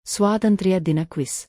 സ്വാതന്ത്ര്യ ദിന quiz.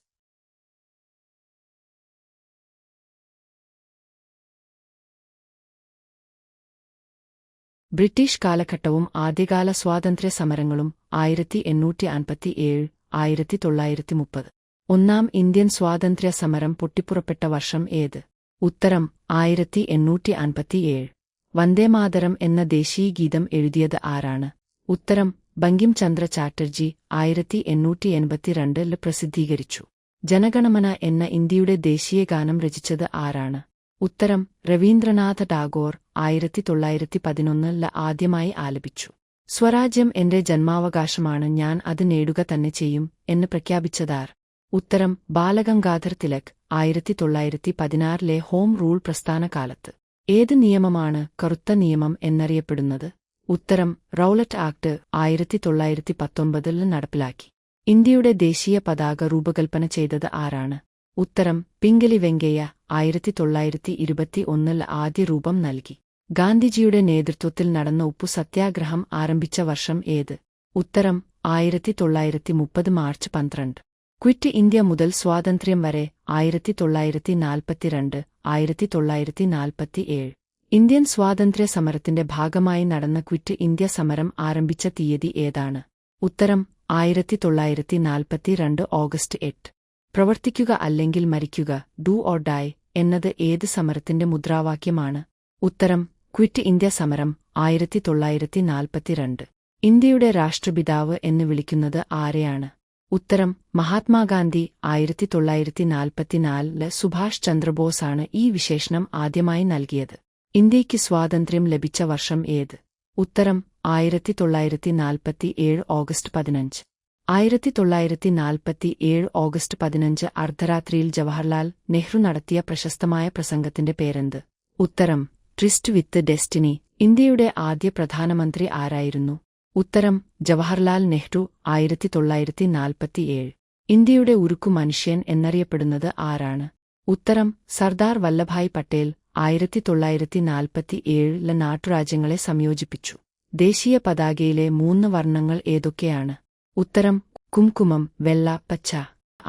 British കാലഘട്ടവും ആദ്യകാല സ്വാതന്ത്ര്യ സമരങ്ങളും 1857 1930. ഒന്നാം ഇന്ത്യൻ സ്വാതന്ത്ര്യ സമരം പൊട്ടിപ്പുറപ്പെട്ട വർഷം ഏത്? ഉത്തരം 1857. വന്ദേമാതരം എന്ന ദേശീയഗീതം എഴുതിയത് ആരാണ്? ഉത്തരം ബങ്കിം ചന്ദ്ര ചാറ്റർജി 1882 പ്രസിദ്ധീകരിച്ചു. ജനഗണമന എന്ന ഇന്ത്യയുടെ ദേശീയഗാനം രചിച്ചത് ആരാണ്? ഉത്തരം രവീന്ദ്രനാഥ ടാഗോർ 1911 ആദ്യമായി ആലപിച്ചു. സ്വരാജ്യം എന്റെ ജന്മാവകാശമാണ്, ഞാൻ അത് നേടുക തന്നെ ചെയ്യും എന്ന് പ്രഖ്യാപിച്ചതാർ? ഉത്തരം ബാലഗംഗാധർ തിലക് 1916 ഹോം റൂൾ പ്രസ്ഥാനകാലത്ത്. ഏത് നിയമമാണ് കറുത്ത നിയമം എന്നറിയപ്പെടുന്നത്? ഉത്തരം റൗലറ്റ് ആക്ട് 1919 നടപ്പിലാക്കി. ഇന്ത്യയുടെ ദേശീയ പതാക രൂപകൽപ്പന ചെയ്തത് ആരാണ്? ഉത്തരം പിംഗലി വെങ്കയ്യ 1921 ആദ്യ രൂപം നൽകി. ഗാന്ധിജിയുടെ നേതൃത്വത്തിൽ നടന്ന ഉപ്പു സത്യാഗ്രഹം ആരംഭിച്ച വർഷം ഏത്? ഉത്തരം 1930 മാർച്ച് 12. ക്വിറ്റ് ഇന്ത്യ മുതൽ സ്വാതന്ത്ര്യം വരെ 1942 1947. ഇന്ത്യൻ സ്വാതന്ത്ര്യ സമരത്തിന്റെ ഭാഗമായി നടന്ന ക്വിറ്റ് ഇന്ത്യ സമരം ആരംഭിച്ച തീയതി ഏതാണ്? ഉത്തരം 1942 ഓഗസ്റ്റ് 8. പ്രവർത്തിക്കുക അല്ലെങ്കിൽ മരിക്കുക, ഡു ഓർ ഡൈ എന്നത് ഏത് സമരത്തിന്റെ മുദ്രാവാക്യമാണ്? ഉത്തരം ക്വിറ്റ് ഇന്ത്യ സമരം 1942. ഇന്ത്യയുടെ രാഷ്ട്രപിതാവ് എന്ന് വിളിക്കുന്നത് ആരെയാണ്? ഉത്തരം മഹാത്മാഗാന്ധി 1944 സുഭാഷ് ചന്ദ്രബോസാണ് ഈ വിശേഷണം ആദ്യമായി നൽകിയത്. ഇന്ത്യയ്ക്ക് സ്വാതന്ത്ര്യം ലഭിച്ച വർഷം ഏത്? ഉത്തരം 1947 ഓഗസ്റ്റ് 15. 1947 ഓഗസ്റ്റ് 15 അർദ്ധരാത്രിയിൽ ജവഹർലാൽ നെഹ്റു നടത്തിയ പ്രശസ്തമായ പ്രസംഗത്തിന്റെ പേരെന്ത്? ഉത്തരം ട്രിസ്റ്റ് വിത്ത് ഡെസ്റ്റിനി. ഇന്ത്യയുടെ ആദ്യ പ്രധാനമന്ത്രി ആരായിരുന്നു? ഉത്തരം ജവഹർലാൽ നെഹ്റു 1947. ഇന്ത്യയുടെ ഉരുക്കു മനുഷ്യൻ എന്നറിയപ്പെടുന്നത് ആരാണ്? ഉത്തരം സർദാർ വല്ലഭായ് പട്ടേൽ 1947 നാട്ടുരാജ്യങ്ങളെ സംയോജിപ്പിച്ചു. ദേശീയ പതാകയിലെ 3 വർണ്ണങ്ങൾ ഏതൊക്കെയാണ്? ഉത്തരം കുംകുമം, വെള്ള, പച്ച.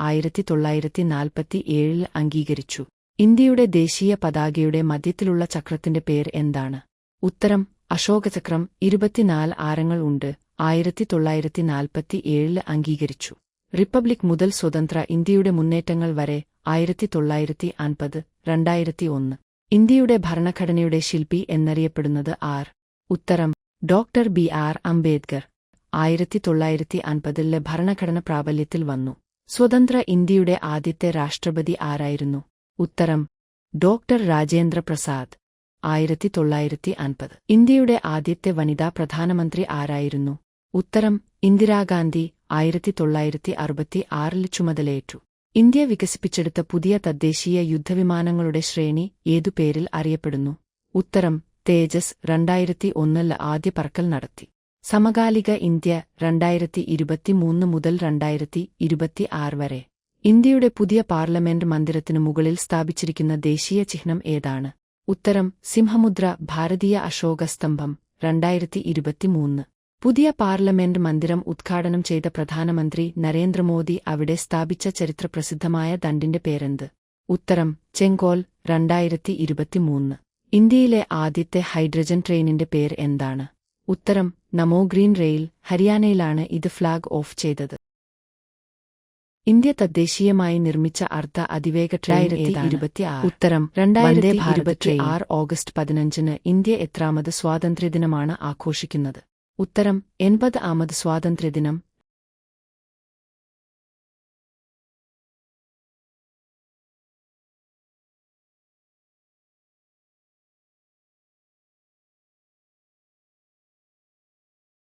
1947 അംഗീകരിച്ചു. ഇന്ത്യയുടെ ദേശീയ പതാകയുടെ മധ്യത്തിലുള്ള ചക്രത്തിന്റെ പേര് എന്താണ്? ഉത്തരം അശോകചക്രം. 24 ആരങ്ങൾ ഉണ്ട്. 1947 അംഗീകരിച്ചു. റിപ്പബ്ലിക് മുതൽ സ്വതന്ത്ര ഇന്ത്യയുടെ മുന്നേറ്റങ്ങൾ വരെ 1950 2001. ഇന്ത്യയുടെ ഭരണഘടനയുടെ ശില്പി എന്നറിയപ്പെടുന്നത് ആർ? ഉത്തരം ഡോക്ടർ ബി.ആർ. അംബേദ്കർ. 1950 ഭരണഘടന പ്രാബല്യത്തിൽ വന്നു. സ്വതന്ത്ര ഇന്ത്യയുടെ ആദ്യത്തെ രാഷ്ട്രപതി ആരായിരുന്നു? ഉത്തരം ഡോക്ടർ രാജേന്ദ്ര പ്രസാദ്. 1950. ഇന്ത്യയുടെ ആദ്യത്തെ വനിതാ പ്രധാനമന്ത്രി ആരായിരുന്നു? ഉത്തരം ഇന്ദിരാഗാന്ധി. 1966 ചുമതലയേറ്റു. ഇന്ത്യ വികസിപ്പിച്ചെടുത്ത പുതിയ തദ്ദേശീയ യുദ്ധവിമാനങ്ങളുടെ ശ്രേണി ഏതു പേരിൽ അറിയപ്പെടുന്നു? ഉത്തരം തേജസ്. 2001 ആദ്യ പറക്കൽ നടത്തി. സമകാലിക ഇന്ത്യ 2023 മുതൽ 2026 വരെ. ഇന്ത്യയുടെ പുതിയ പാർലമെന്റ് മന്ദിരത്തിനു മുകളിൽ സ്ഥാപിച്ചിരിക്കുന്ന ദേശീയ ചിഹ്നം ഏതാണ്? ഉത്തരം സിംഹമുദ്ര. ഭാരതീയ അശോക സ്തംഭം. 2023. പുതിയ പാർലമെന്റ് മന്ദിരം ഉദ്ഘാടനം ചെയ്ത പ്രധാനമന്ത്രി നരേന്ദ്രമോദി അവിടെ സ്ഥാപിച്ച ചരിത്രപ്രസിദ്ധമായ ദണ്ഡിന്റെ പേരെന്ത്? ഉത്തരം ചെങ്കോൽ. 2023. ഇന്ത്യയിലെ ആദ്യത്തെ ഹൈഡ്രജൻ ട്രെയിനിന്റെ പേര് എന്താണ്? ഉത്തരം നമോ ഗ്രീൻ റെയിൽ. ഹരിയാനയിലാണ് ഇത് ഫ്ളാഗ് ഓഫ് ചെയ്തത്. ഇന്ത്യ തദ്ദേശീയമായി നിർമ്മിച്ച അർദ്ധ അതിവേഗ ട്രെയിൻ ഏതാണ്? ഉത്തരം 2026 ഓഗസ്റ്റ് 15 ഇന്ത്യ എത്രാമത് സ്വാതന്ത്ര്യദിനമാണ് ആഘോഷിക്കുന്നത്? ഉത്തരം 80ാമത് സ്വാതന്ത്ര്യദിനം.